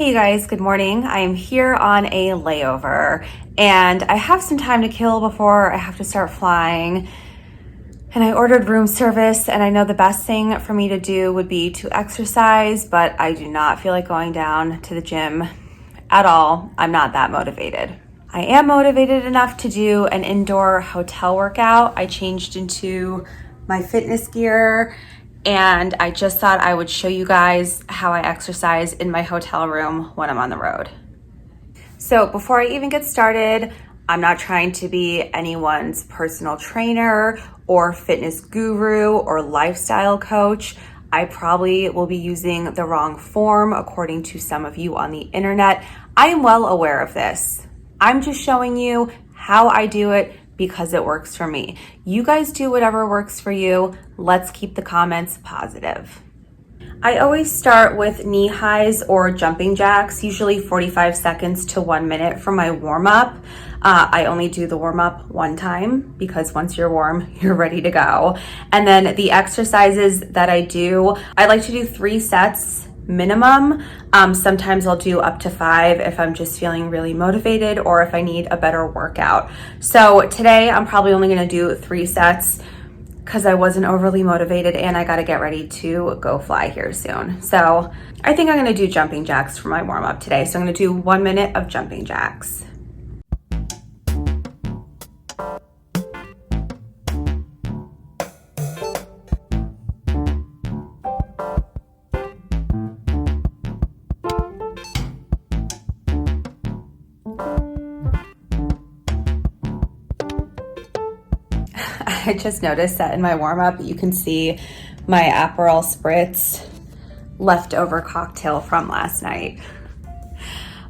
Hey you guys, good morning. I am here on a layover and I have some time to kill before I have to start flying. And I ordered room service, and I know the best thing for me to do would be to exercise, but I do not feel like going down to the gym at all. I'm not that motivated. I am motivated enough to do an indoor hotel workout. I changed into my fitness gear, and I just thought I would show you guys how I exercise in my hotel room when I'm on the road. So before I even get started, I'm not trying to be anyone's personal trainer or fitness guru or lifestyle coach. I probably will be using the wrong form according to some of you on the internet. I am well aware of this. I'm just showing you how I do it because it works for me. You guys do whatever works for you. Let's keep the comments positive. I always start with knee highs or jumping jacks, usually 45 seconds to 1 minute for my warm up. I only do the warm up one time because once you're warm, you're ready to go. And then the exercises that I do, I like to do 3 sets minimum. Sometimes I'll do up to 5 if I'm just feeling really motivated or if I need a better workout. So today I'm probably only gonna do 3 sets because I wasn't overly motivated and I gotta get ready to go fly here soon. So I think I'm gonna do jumping jacks for my warm up today. So I'm gonna do 1 minute of jumping jacks. I just noticed that in my warm-up, you can see my Aperol Spritz leftover cocktail from last night.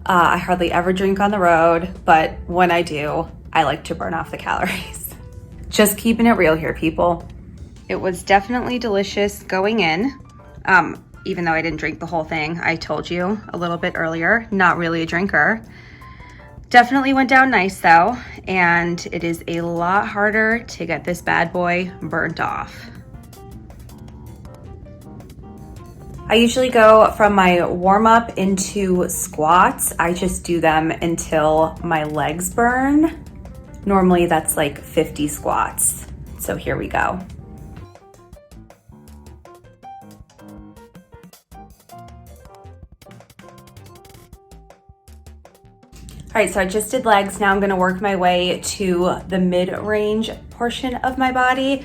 I hardly ever drink on the road, but when I do, I like to burn off the calories. Just keeping it real here, people. It was definitely delicious going in, even though I didn't drink the whole thing. I told you a little bit earlier, not really a drinker. Definitely went down nice though, and it is a lot harder to get this bad boy burnt off. I usually go from my warm up into squats. I just do them until my legs burn. Normally that's like 50 squats. So here we go. All right, so I just did legs. Now I'm gonna work my way to the mid-range portion of my body.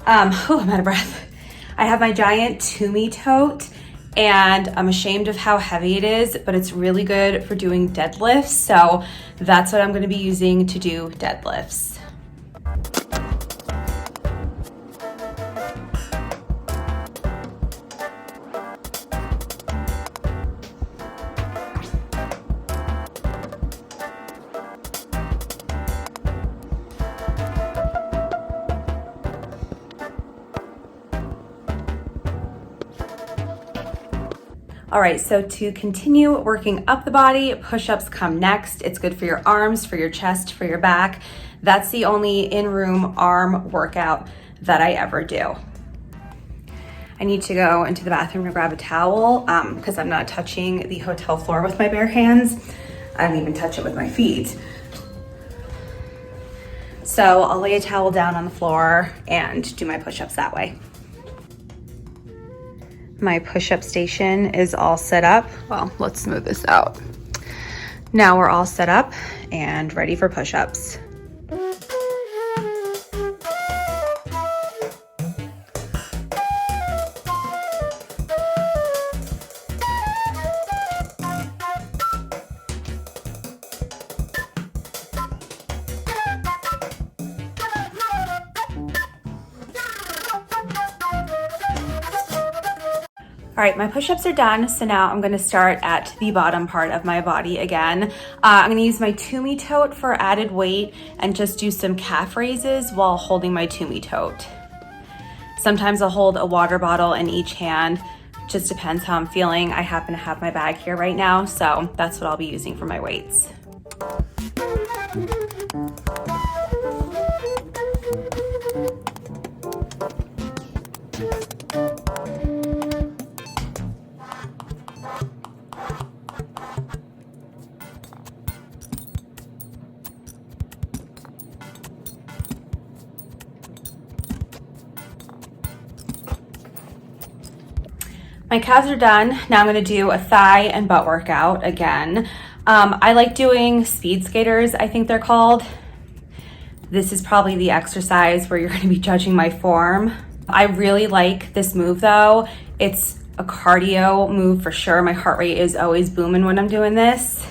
I'm out of breath. I have my giant Toomey tote and I'm ashamed of how heavy it is, but it's really good for doing deadlifts. So that's what I'm gonna be using to do deadlifts. All right, so to continue working up the body, push-ups come next. It's good for your arms, for your chest, for your back. That's the only in-room arm workout that I ever do. I need to go into the bathroom to grab a towel because I'm not touching the hotel floor with my bare hands. I don't even touch it with my feet. So I'll lay a towel down on the floor and do my push-ups that way. My push-up station is all set up. Well, let's smooth this out. Now we're all set up and ready for push-ups. All right, my push-ups are done, so now I'm gonna start at the bottom part of my body again. I'm gonna use my Toomey tote for added weight and just do some calf raises while holding my Toomey tote. Sometimes I'll hold a water bottle in each hand, just depends how I'm feeling. I happen to have my bag here right now, so that's what I'll be using for my weights. My calves are done. Now I'm gonna do a thigh and butt workout again. I like doing speed skaters, I think they're called. This is probably the exercise where you're gonna be judging my form. I really like this move though. It's a cardio move for sure. My heart rate is always booming when I'm doing this.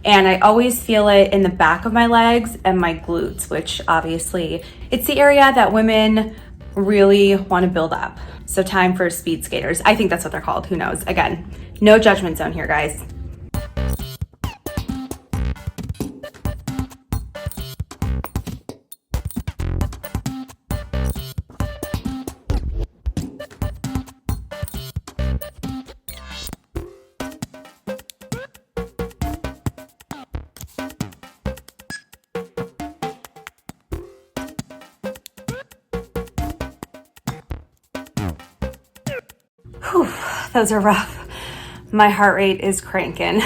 And I always feel it in the back of my legs and my glutes, which obviously it's the area that women really want to build up. So time for speed skaters. I think that's what they're called. Who knows? Again, no judgment zone here, guys. Whew, those are rough. My heart rate is cranking.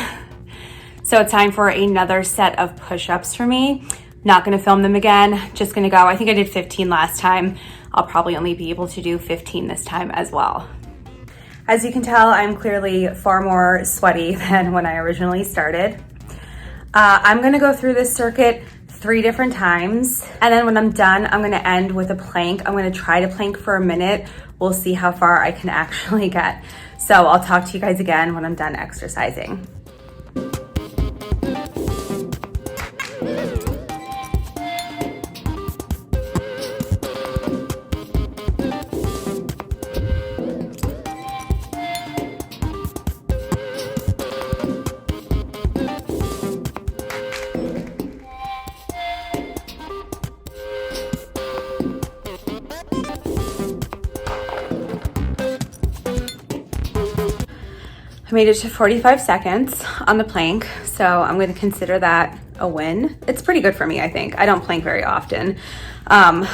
So it's time for another set of push-ups for me. Not gonna film them again, just gonna go. I think I did 15 last time. I'll probably only be able to do 15 this time as well. As you can tell, I'm clearly far more sweaty than when I originally started. I'm gonna go through this circuit 3 different times. And then when I'm done, I'm gonna end with a plank. I'm gonna try to plank for a minute. We'll see how far I can actually get. So I'll talk to you guys again when I'm done exercising. I made it to 45 seconds on the plank, so I'm going to consider that a win. It's pretty good for me, I think. I don't plank very often. I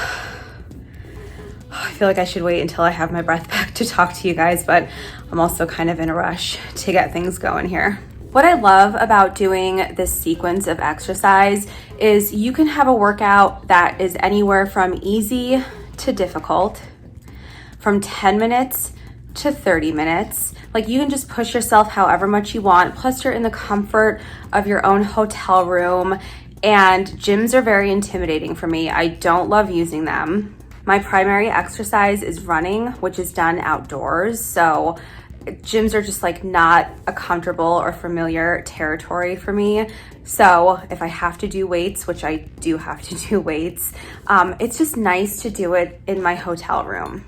feel like I should wait until I have my breath back to talk to you guys, but I'm also kind of in a rush to get things going here. What I love about doing this sequence of exercise is you can have a workout that is anywhere from easy to difficult, from 10 minutes to 30 minutes. Like, you can just push yourself however much you want. Plus, you're in the comfort of your own hotel room, and gyms are very intimidating for me. I don't love using them. My primary exercise is running, which is done outdoors. So gyms are just like not a comfortable or familiar territory for me. So if I have to do weights, which I do have to do weights, it's just nice to do it in my hotel room.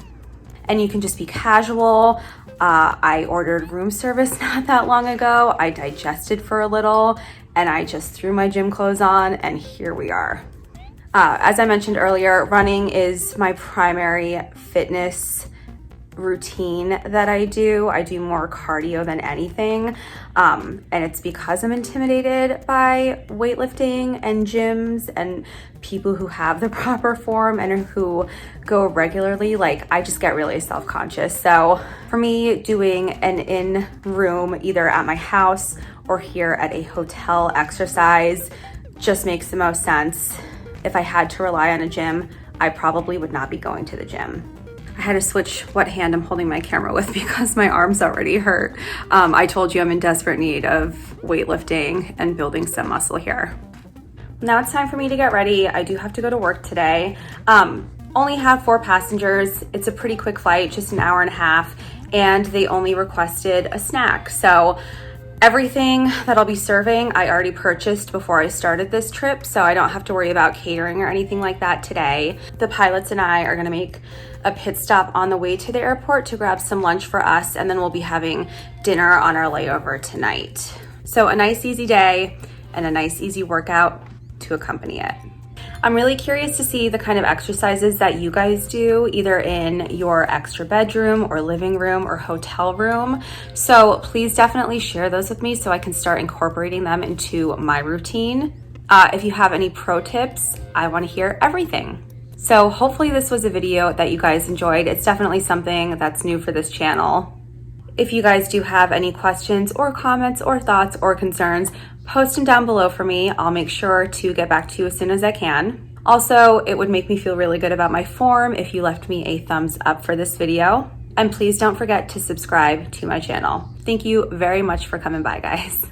And you can just be casual. I ordered room service not that long ago. I digested for a little and I just threw my gym clothes on and here we are. As I mentioned earlier, running is my primary fitness routine that I do. I do more cardio than anything. And it's because I'm intimidated by weightlifting and gyms and people who have the proper form and who go regularly. Like, I just get really self-conscious. So for me, doing an in-room, either at my house or here at a hotel exercise, just makes the most sense. If I had to rely on a gym, I probably would not be going to the gym. I had to switch what hand I'm holding my camera with because my arms already hurt. I told you I'm in desperate need of weightlifting and building some muscle here. Now it's time for me to get ready. I do have to go to work today. Only have 4 passengers. It's a pretty quick flight, just an hour and a half, and they only requested a snack. So everything that I'll be serving, I already purchased before I started this trip, so I don't have to worry about catering or anything like that today. The pilots and I are gonna make a pit stop on the way to the airport to grab some lunch for us, and then we'll be having dinner on our layover tonight. So a nice easy day and a nice easy workout to accompany it. I'm really curious to see the kind of exercises that you guys do, either in your extra bedroom or living room or hotel room. So please definitely share those with me so I can start incorporating them into my routine. If you have any pro tips, I want to hear everything. So hopefully this was a video that you guys enjoyed. It's definitely something that's new for this channel. If you guys do have any questions or comments or thoughts or concerns, post them down below for me. I'll make sure to get back to you as soon as I can. Also, it would make me feel really good about my form if you left me a thumbs up for this video. And please don't forget to subscribe to my channel. Thank you very much for coming by, guys.